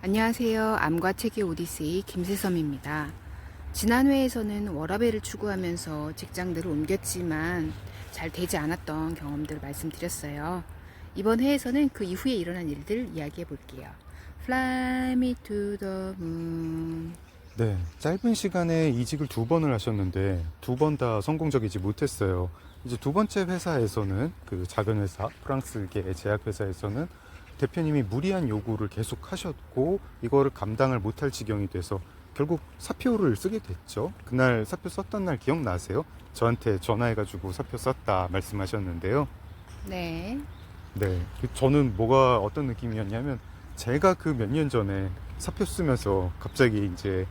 안녕하세요. 암과 책의 오디세이 김세섬입니다. 지난 회에서는 워라밸을 추구하면서 직장들을 옮겼지만 잘 되지 않았던 경험들을 말씀드렸어요. 이번 회에서는 그 이후에 일어난 일들 이야기해 볼게요. Fly me to the moon. 네, 짧은 시간에 이직을 2번을 하셨는데 2번 다 성공적이지 못했어요. 이제 두 번째 회사에서는 그 작은 회사, 프랑스계 제약회사에서는 대표님이 무리한 요구를 계속 하셨고 이거를 감당을 못할 지경이 돼서 결국 사표를 쓰게 됐죠. 그날 사표 썼던 날 기억나세요? 저한테 전화해가지고 사표 썼다 말씀하셨는데요. 네. 네, 저는 뭐가 어떤 느낌이었냐면 제가 그 몇 년 전에 사표 쓰면서 갑자기 이제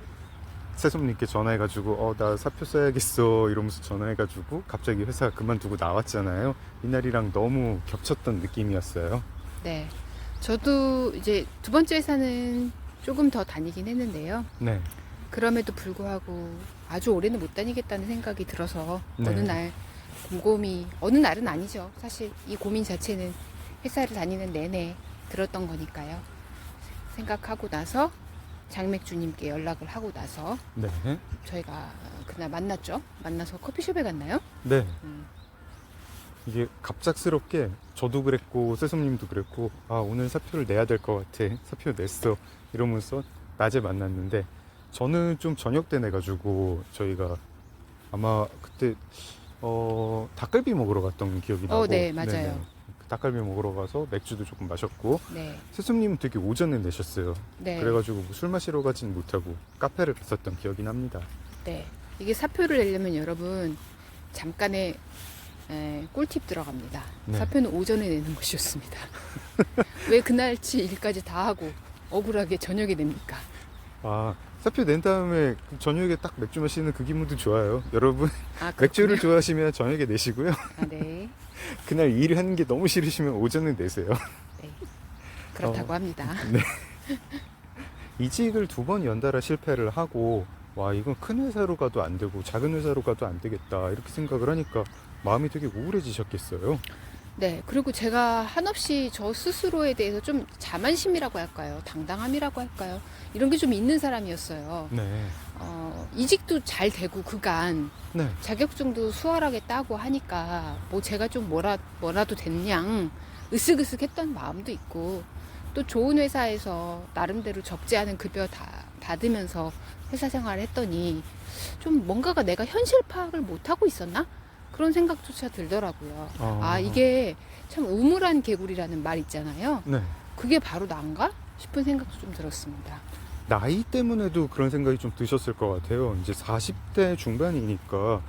세솜님께 전화해가지고 나 사표 써야겠어 이러면서 전화해가지고 갑자기 회사 그만두고 나왔잖아요. 이날이랑 너무 겹쳤던 느낌이었어요. 네. 저도 이제 두 번째 회사는 조금 더 다니긴 했는데요. 네, 그럼에도 불구하고 아주 오래는 못 다니겠다는 생각이 들어서 네. 어느 날 곰곰이, 어느 날은 아니죠. 사실 이 고민 자체는 회사를 다니는 내내 들었던 거니까요. 생각하고 나서 장맥주님께 연락을 하고 나서 네, 저희가 그날 만났죠. 만나서 커피숍에 갔나요? 네. 음, 이게 갑작스럽게 저도 그랬고 세솜님도 그랬고 오늘 사표를 내야 될 것 같아. 사표 냈어. 이러면서 낮에 만났는데 저는 좀 저녁 때 내가지고 저희가 아마 그때 닭갈비 먹으러 갔던 기억이 나고. 네, 맞아요. 네네. 닭갈비 먹으러 가서 맥주도 조금 마셨고 네. 세솜님은 되게 오전에 내셨어요. 네. 그래가지고 술 마시러 가진 못하고 카페를 갔었던 기억이 납니다. 네. 이게 사표를 내려면 여러분 잠깐의 꿀팁 들어갑니다. 네. 사표는 오전에 내는 것이 좋습니다. 왜 그날치 일까지 다 하고 억울하게 저녁에 냅니까? 사표 낸 다음에 저녁에 딱 맥주 마시는 그 기분도 좋아요. 여러분 그렇군요. 맥주를 좋아하시면 저녁에 내시고요. 네. 그날 일하는 게 너무 싫으시면 오전에 내세요. 네. 그렇다고 합니다. 네. 이직을 2번 연달아 실패를 하고 이건 큰 회사로 가도 안 되고 작은 회사로 가도 안 되겠다 이렇게 생각을 하니까 마음이 되게 우울해지셨겠어요. 네. 그리고 제가 한없이 저 스스로에 대해서 좀 자만심이라고 할까요? 당당함이라고 할까요? 이런 게 좀 있는 사람이었어요. 네. 이직도 잘 되고 그간 네. 자격증도 수월하게 따고 하니까 뭐 제가 좀 뭐라도 됐냥 으쓱으쓱했던 마음도 있고 또 좋은 회사에서 나름대로 적지 않은 급여 다 받으면서 회사 생활을 했더니 좀 뭔가가 내가 현실 파악을 못하고 있었나? 그런 생각조차 들더라고요. 이게 참 우물한 개구리라는 말 있잖아요. 네. 그게 바로 난가? 싶은 생각도 좀 들었습니다. 나이 때문에도 그런 생각이 좀 드셨을 것 같아요. 이제 40대 중반이니까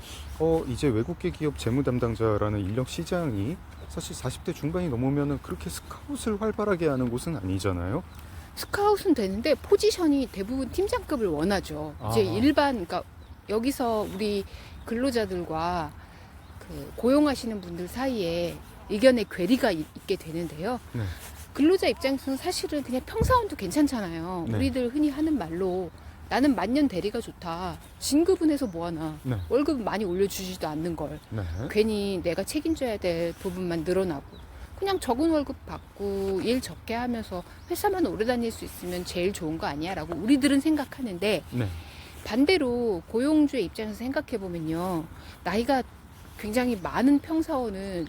이제 외국계 기업 재무 담당자라는 인력 시장이 사실 40대 중반이 넘으면은 그렇게 스카웃을 활발하게 하는 곳은 아니잖아요. 스카웃은 되는데 포지션이 대부분 팀장급을 원하죠. 이제 그러니까 여기서 우리 근로자들과 그 고용하시는 분들 사이에 의견의 괴리가 있게 되는데요. 네. 근로자 입장에서는 사실은 그냥 평사원도 괜찮잖아요. 네. 우리들 흔히 하는 말로 나는 만년 대리가 좋다. 진급은 해서 뭐하나. 네. 월급 많이 올려주지도 않는 걸. 네. 괜히 내가 책임져야 될 부분만 늘어나고 그냥 적은 월급 받고 일 적게 하면서 회사만 오래 다닐 수 있으면 제일 좋은 거 아니야? 라고 우리들은 생각하는데 네. 반대로 고용주의 입장에서 생각해 보면요. 나이가 굉장히 많은 평사원은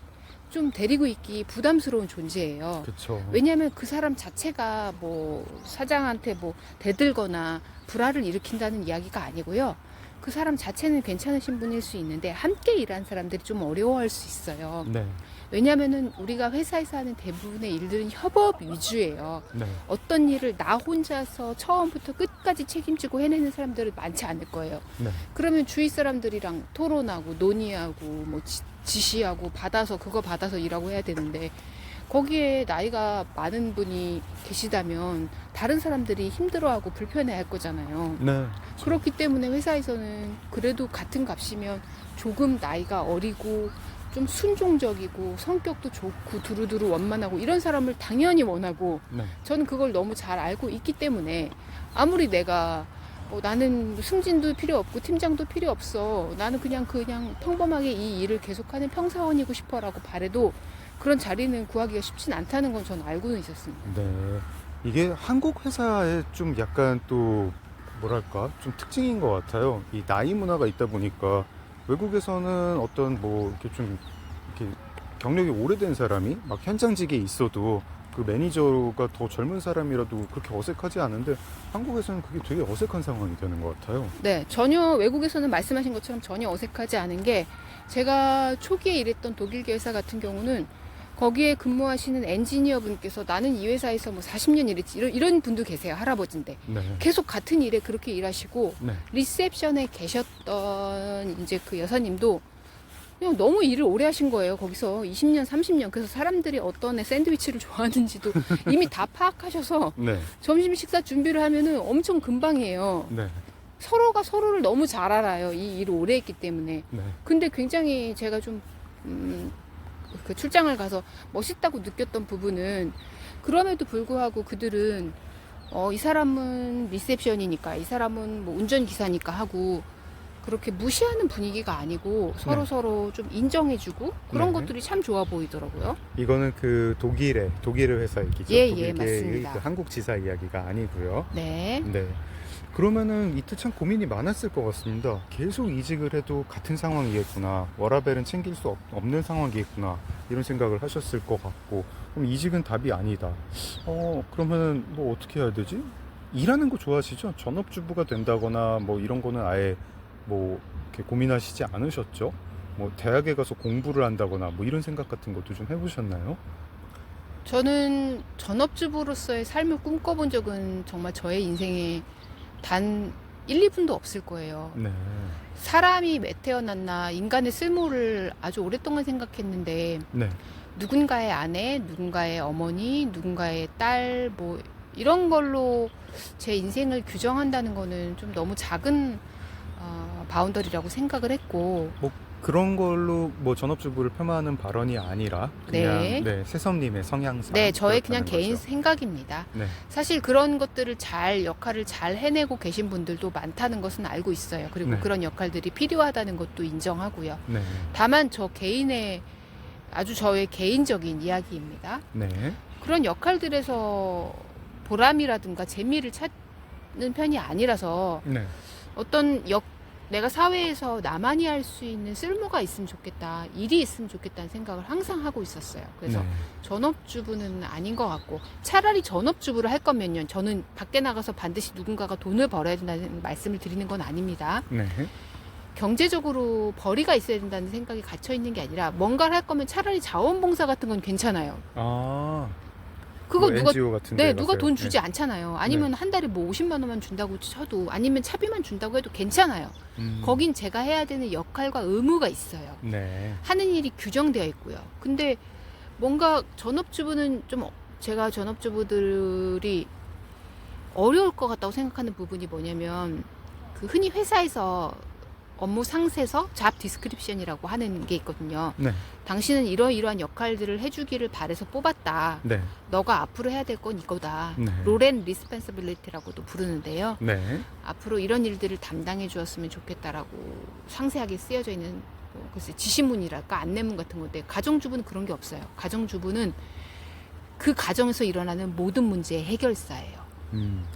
좀 데리고 있기 부담스러운 존재예요. 그렇죠. 왜냐하면 그 사람 자체가 뭐 사장한테 뭐 대들거나 불화를 일으킨다는 이야기가 아니고요. 그 사람 자체는 괜찮으신 분일 수 있는데 함께 일하는 사람들이 좀 어려워할 수 있어요. 네. 왜냐하면은 우리가 회사에서 하는 대부분의 일들은 협업 위주예요. 네. 어떤 일을 나 혼자서 처음부터 끝까지 책임지고 해내는 사람들은 많지 않을 거예요. 네. 그러면 주위 사람들이랑 토론하고 논의하고 뭐 지시하고 그거 받아서 일하고 해야 되는데 거기에 나이가 많은 분이 계시다면 다른 사람들이 힘들어하고 불편해할 거잖아요. 네. 그렇기 때문에 회사에서는 그래도 같은 값이면 조금 나이가 어리고 좀 순종적이고 성격도 좋고 두루두루 원만하고 이런 사람을 당연히 원하고 네. 저는 그걸 너무 잘 알고 있기 때문에 아무리 내가 나는 승진도 필요 없고 팀장도 필요 없어. 나는 그냥 평범하게 이 일을 계속하는 평사원이고 싶어라고 바래도 그런 자리는 구하기가 쉽진 않다는 건 저는 알고는 있었습니다. 네. 이게 한국 회사의 좀 약간 또 뭐랄까 좀 특징인 것 같아요. 이 나이 문화가 있다 보니까 외국에서는 어떤 뭐 이렇게 좀 이렇게 경력이 오래된 사람이 막 현장직에 있어도 그 매니저가 더 젊은 사람이라도 그렇게 어색하지 않은데 한국에서는 그게 되게 어색한 상황이 되는 것 같아요. 네, 전혀 외국에서는 말씀하신 것처럼 전혀 어색하지 않은 게 제가 초기에 일했던 독일계 회사 같은 경우는 거기에 근무하시는 엔지니어 분께서 나는 이 회사에서 뭐 40년 일했지 이런 분도 계세요. 할아버지인데 네. 계속 같은 일에 그렇게 일하시고 네. 리셉션에 계셨던 이제 그 여사님도 그냥 너무 일을 오래 하신 거예요. 거기서 20년, 30년. 그래서 사람들이 어떤 애 샌드위치를 좋아하는지도 이미 다 파악하셔서 네. 점심 식사 준비를 하면은 엄청 금방이에요. 네. 서로가 서로를 너무 잘 알아요. 이 일을 오래 했기 때문에. 네. 근데 굉장히 제가 좀, 그 출장을 가서 멋있다고 느꼈던 부분은 그럼에도 불구하고 그들은 이 사람은 리셉션이니까 이 사람은 뭐 운전기사니까 하고 그렇게 무시하는 분위기가 아니고 서로 네. 서로 좀 인정해주고 그런 네. 것들이 참 좋아 보이더라고요. 이거는 그 독일의 회사 얘기죠. 예, 예, 독일계의 맞습니다. 그 한국 지사 이야기가 아니고요. 네. 네. 그러면은 이때 참 고민이 많았을 것 같습니다. 계속 이직을 해도 같은 상황이겠구나. 워라밸은 챙길 수 없는 상황이겠구나. 이런 생각을 하셨을 것 같고. 그럼 이직은 답이 아니다. 그러면은 뭐 어떻게 해야 되지? 일하는 거 좋아하시죠? 전업주부가 된다거나 뭐 이런 거는 아예 뭐 이렇게 고민하시지 않으셨죠? 뭐 대학에 가서 공부를 한다거나 뭐 이런 생각 같은 것도 좀 해보셨나요? 저는 전업주부로서의 삶을 꿈꿔본 적은 정말 저의 인생에 단 1, 2분도 없을 거예요. 네. 사람이 왜 태어났나 인간의 쓸모를 아주 오랫동안 생각했는데 네. 누군가의 아내, 누군가의 어머니, 누군가의 딸, 뭐 이런 걸로 제 인생을 규정한다는 거는 좀 너무 작은 바운더리라고 생각을 했고 뭐 그런 걸로 뭐 전업주부를 폄하하는 발언이 아니라 그냥 네. 새썸님의 성향상 네, 저의 그냥 그렇다는 개인 거죠. 생각입니다. 네. 사실 그런 것들을 역할을 잘 해내고 계신 분들도 많다는 것은 알고 있어요. 그리고 네. 그런 역할들이 필요하다는 것도 인정하고요. 네. 다만 저 개인의 아주 저의 개인적인 이야기입니다. 네. 그런 역할들에서 보람이라든가 재미를 찾는 편이 아니라서 네. 어떤 내가 사회에서 나만이 할 수 있는 쓸모가 있으면 좋겠다, 일이 있으면 좋겠다는 생각을 항상 하고 있었어요. 그래서 네. 전업주부는 아닌 것 같고 차라리 전업주부를 할 거면요. 저는 밖에 나가서 반드시 누군가가 돈을 벌어야 된다는 말씀을 드리는 건 아닙니다. 네. 경제적으로 벌이가 있어야 된다는 생각이 갇혀 있는 게 아니라 뭔가를 할 거면 차라리 자원봉사 같은 건 괜찮아요. 아. 그거 뭐 누가 NGO 같은 데 네, 누가 가서요? 돈 주지 네. 않잖아요. 아니면 한 달에 뭐 50만 원만 준다고 쳐도 아니면 차비만 준다고 해도 괜찮아요. 거긴 제가 해야 되는 역할과 의무가 있어요. 네. 하는 일이 규정되어 있고요. 근데 뭔가 전업주부는 좀 제가 전업주부들이 어려울 것 같다고 생각하는 부분이 뭐냐면 그 흔히 회사에서 업무 상세서 잡 디스크립션이라고 하는 게 있거든요. 네. 당신은 이러이러한 역할들을 해주기를 바래서 뽑았다. 네. 너가 앞으로 해야 될 건 이거다. 네. 롤앤 리스펜서빌리티라고도 부르는데요. 네. 앞으로 이런 일들을 담당해 주었으면 좋겠다라고 상세하게 쓰여져 있는 글쎄 지시문이랄까 안내문 같은 건데 가정주부는 그런 게 없어요. 가정주부는 그 가정에서 일어나는 모든 문제의 해결사예요.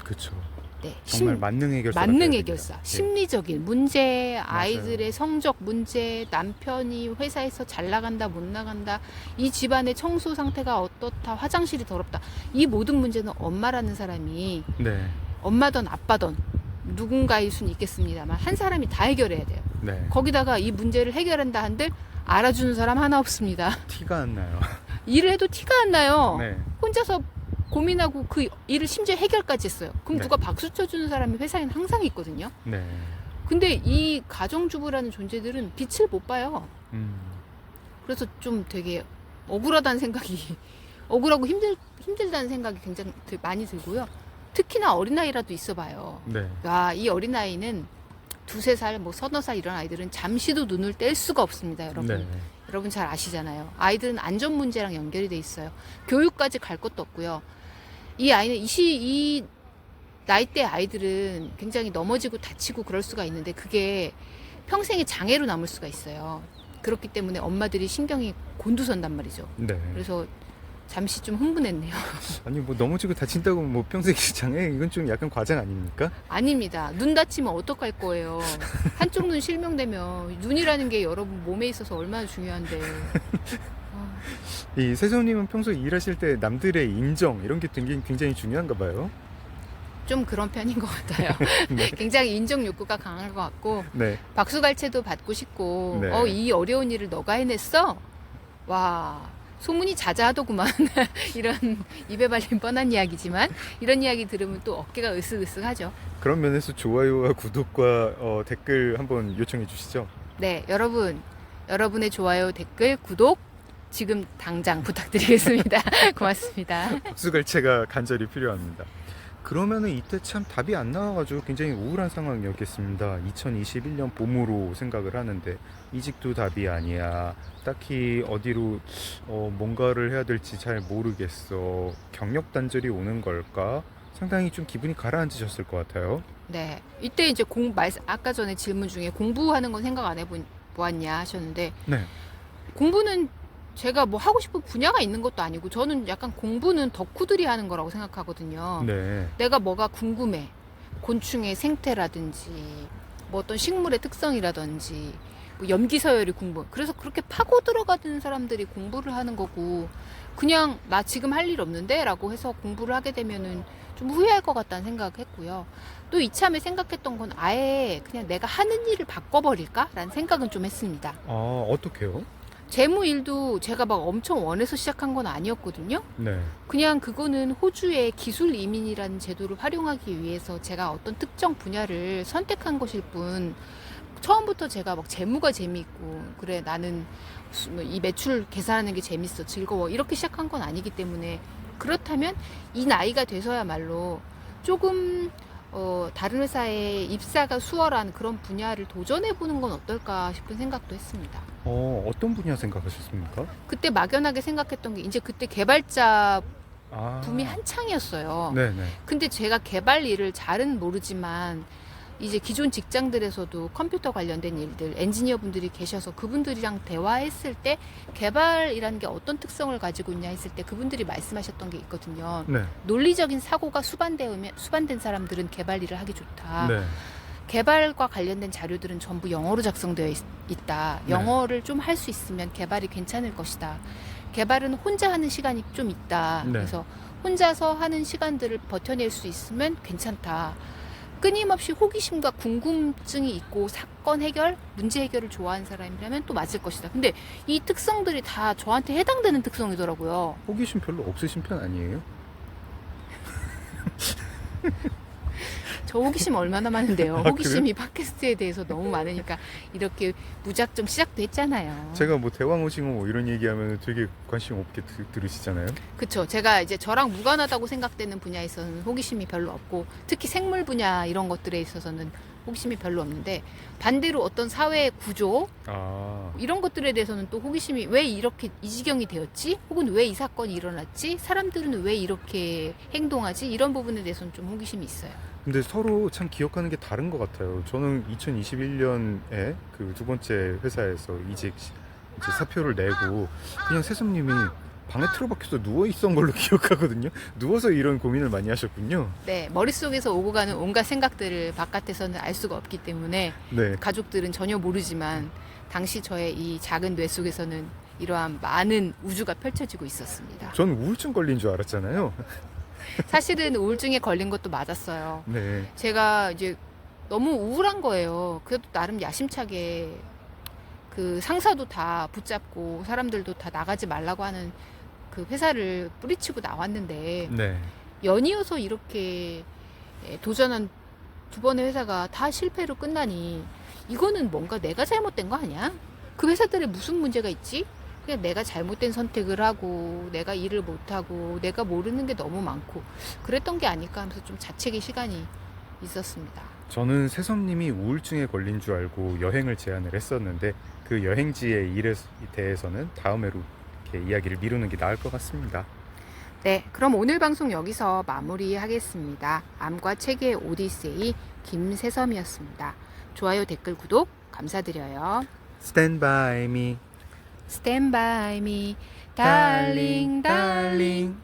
그렇죠. 네, 정말 만능 해결사. 만능 해결사. 예. 심리적인 문제, 아이들의 맞아요. 성적 문제, 남편이 회사에서 잘 나간다, 못 나간다, 이 집안의 청소 상태가 어떻다, 화장실이 더럽다. 이 모든 문제는 엄마라는 사람이 네. 엄마든 아빠든 누군가일 수는 있겠습니다만 한 사람이 다 해결해야 돼요. 네. 거기다가 이 문제를 해결한다 한들 알아주는 사람 하나 없습니다. 티가 안 나요. 일을 해도 티가 안 나요. 네. 혼자서 고민하고 그 일을 심지어 해결까지 했어요. 그럼 네. 누가 박수 쳐주는 사람이 회사에는 항상 있거든요. 네. 근데 이 가정주부라는 존재들은 빛을 못 봐요. 그래서 좀 되게 억울하다는 생각이 억울하고 힘들다는 생각이 굉장히 많이 들고요. 특히나 어린아이라도 있어봐요. 네. 야, 이 어린아이는 2-3살, 뭐 3-4살 이런 아이들은 잠시도 눈을 뗄 수가 없습니다, 여러분. 네. 여러분 잘 아시잖아요. 아이들은 안전 문제랑 연결이 돼 있어요. 교육까지 갈 것도 없고요. 이 아이는 이 나이대 아이들은 굉장히 넘어지고 다치고 그럴 수가 있는데 그게 평생의 장애로 남을 수가 있어요. 그렇기 때문에 엄마들이 신경이 곤두선단 말이죠. 네. 그래서 잠시 좀 흥분했네요. 아니 뭐 넘어지고 다친다고 뭐 평생 장애 이건 좀 약간 과장 아닙니까? 아닙니다. 눈 다치면 어떡할 거예요. 한쪽 눈 실명되면 눈이라는 게 여러분 몸에 있어서 얼마나 중요한데. 아, 이 세손님은 평소에 일하실 때 남들의 인정 이런 게 굉장히 중요한가 봐요. 좀 그런 편인 것 같아요. 네. 굉장히 인정 욕구가 강한 것 같고 네. 박수갈채도 받고 싶고 네. 이 어려운 일을 너가 해냈어? 와 소문이 자자하더구만. 이런 입에 발린 뻔한 이야기지만 이런 이야기 들으면 또 어깨가 으쓱으쓱하죠. 그런 면에서 좋아요와 구독과 댓글 한번 요청해 주시죠. 네 여러분 여러분의 좋아요 댓글 구독 지금 당장 부탁드리겠습니다. 고맙습니다. 박수갈채가 간절히 필요합니다. 그러면은 이때 참 답이 안 나와가지고 굉장히 우울한 상황이었겠습니다. 2021년 봄으로 생각을 하는데 이직도 답이 아니야. 딱히 어디로 뭔가를 해야 될지 잘 모르겠어. 경력 단절이 오는 걸까? 상당히 좀 기분이 가라앉으셨을 것 같아요. 네 이때 이제 아까 전에 질문 중에 공부하는 건 생각 안 해보았냐 하셨는데 네. 공부는 제가 뭐 하고 싶은 분야가 있는 것도 아니고 저는 약간 공부는 덕후들이 하는 거라고 생각하거든요. 네. 내가 뭐가 궁금해. 곤충의 생태라든지 뭐 어떤 식물의 특성이라든지 뭐 염기 서열이 궁금해. 그래서 그렇게 파고 들어가는 사람들이 공부를 하는 거고 그냥 나 지금 할 일 없는데 라고 해서 공부를 하게 되면은 좀 후회할 것 같다는 생각을 했고요. 또 이참에 생각했던 건 아예 그냥 내가 하는 일을 바꿔버릴까? 라는 생각은 좀 했습니다. 어떻게요? 재무 일도 제가 막 엄청 원해서 시작한 건 아니었거든요. 네. 그냥 그거는 호주의 기술 이민이라는 제도를 활용하기 위해서 제가 어떤 특정 분야를 선택한 것일 뿐 처음부터 제가 막 재무가 재미있고 그래 나는 이 매출 계산하는 게 재밌어 즐거워 이렇게 시작한 건 아니기 때문에 그렇다면 이 나이가 돼서야말로 조금 다른 회사에 입사가 수월한 그런 분야를 도전해보는 건 어떨까 싶은 생각도 했습니다. 어떤 분야 생각하셨습니까? 그때 막연하게 생각했던 게 이제 그때 개발자 붐이 아, 한창이었어요. 네네. 근데 제가 개발 일을 잘은 모르지만 이제 기존 직장들에서도 컴퓨터 관련된 일들 엔지니어 분들이 계셔서 그분들이랑 대화했을 때 개발이라는 게 어떤 특성을 가지고 있냐 했을 때 그분들이 말씀하셨던 게 있거든요. 네. 논리적인 사고가 수반된 사람들은 개발 일을 하기 좋다. 네. 개발과 관련된 자료들은 전부 영어로 작성되어 있다. 네. 영어를 좀 할 수 있으면 개발이 괜찮을 것이다. 개발은 혼자 하는 시간이 좀 있다. 네. 그래서 혼자서 하는 시간들을 버텨낼 수 있으면 괜찮다. 끊임없이 호기심과 궁금증이 있고 사건 해결, 문제 해결을 좋아하는 사람이라면 또 맞을 것이다. 근데 이 특성들이 다 저한테 해당되는 특성이더라고요. 호기심 별로 없으신 편 아니에요? 저 호기심 얼마나 많은데요. 아, 호기심이 팟캐스트에 대해서 너무 많으니까 이렇게 무작정 시작도 했잖아요. 제가 뭐 대왕 오징어 뭐 이런 얘기하면 되게 관심 없게 들으시잖아요. 그쵸. 제가 이제 저랑 무관하다고 생각되는 분야에 있어서는 호기심이 별로 없고 특히 생물 분야 이런 것들에 있어서는 호기심이 별로 없는데 반대로 어떤 사회 구조 이런 것들에 대해서는 또 호기심이 왜 이렇게 이 지경이 되었지? 혹은 왜 이 사건이 일어났지? 사람들은 왜 이렇게 행동하지? 이런 부분에 대해서는 좀 호기심이 있어요. 근데 서로 참 기억하는 게 다른 것 같아요. 저는 2021년에 그 두 번째 회사에서 이제 사표를 내고 그냥 세솜님이 방에 틀어박혀서 누워 있었던 걸로 기억하거든요. 누워서 이런 고민을 많이 하셨군요. 네, 머릿속에서 오고 가는 온갖 생각들을 바깥에서는 알 수가 없기 때문에 네. 가족들은 전혀 모르지만 당시 저의 이 작은 뇌 속에서는 이러한 많은 우주가 펼쳐지고 있었습니다. 전 우울증 걸린 줄 알았잖아요. 사실은 우울증에 걸린 것도 맞았어요. 네. 제가 이제 너무 우울한 거예요. 그래도 나름 야심차게 그 상사도 다 붙잡고 사람들도 다 나가지 말라고 하는 그 회사를 뿌리치고 나왔는데 네. 연이어서 이렇게 도전한 두 번의 회사가 다 실패로 끝나니 이거는 뭔가 내가 잘못된 거 아니야? 그 회사들에 무슨 문제가 있지? 그냥 내가 잘못된 선택을 하고 내가 일을 못하고 내가 모르는 게 너무 많고 그랬던 게 아닐까 하면서 좀 자책의 시간이 있었습니다. 저는 세솜님이 우울증에 걸린 줄 알고 여행을 제안을 했었는데 그 여행지의 일에 대해서는 다음에로 이렇게 이야기를 미루는 게 나을 것 같습니다. 네, 그럼 오늘 방송 여기서 마무리하겠습니다. 암과 책의 오디세이 김세섬이었습니다. 좋아요, 댓글, 구독 감사드려요. Stand by me. Stand by me. 달링 달링